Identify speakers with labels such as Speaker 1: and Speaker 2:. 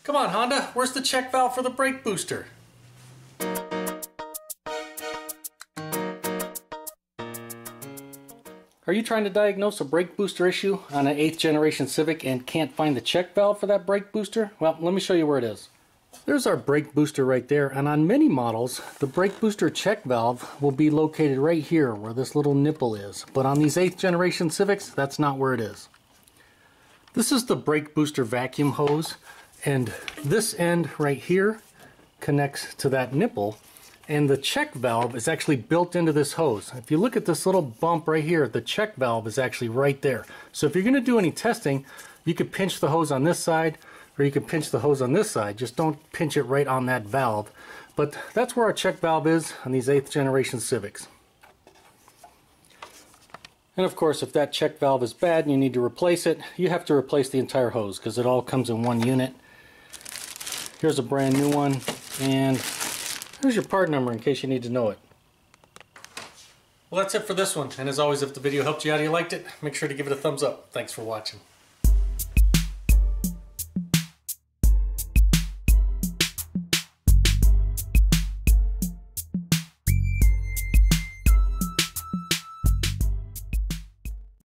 Speaker 1: Come on, Honda, where's the check valve for the brake booster? Are you trying to diagnose a brake booster issue on an 8th generation Civic and can't find the check valve for that brake booster? Well, let me show you where it is. There's our brake booster right there, and on many models the brake booster check valve will be located right here where this little nipple is. But on these 8th generation Civics, that's not where it is. This is the brake booster vacuum hose, and this end right here connects to that nipple, and the check valve is actually built into this hose. If you look at this little bump right here, the check valve is actually right there. So if you're going to do any testing, you could pinch the hose on this side, or you can pinch the hose on this side. Just don't pinch it right on that valve. But that's where our check valve is on these 8th generation Civics. And of course, if that check valve is bad and you need to replace it, you have to replace the entire hose because it all comes in one unit. Here's a brand new one, and here's your part number in case you need to know it. Well, that's it for this one. And as always, if the video helped you out or you liked it, make sure to give it a thumbs up. Thanks for watching.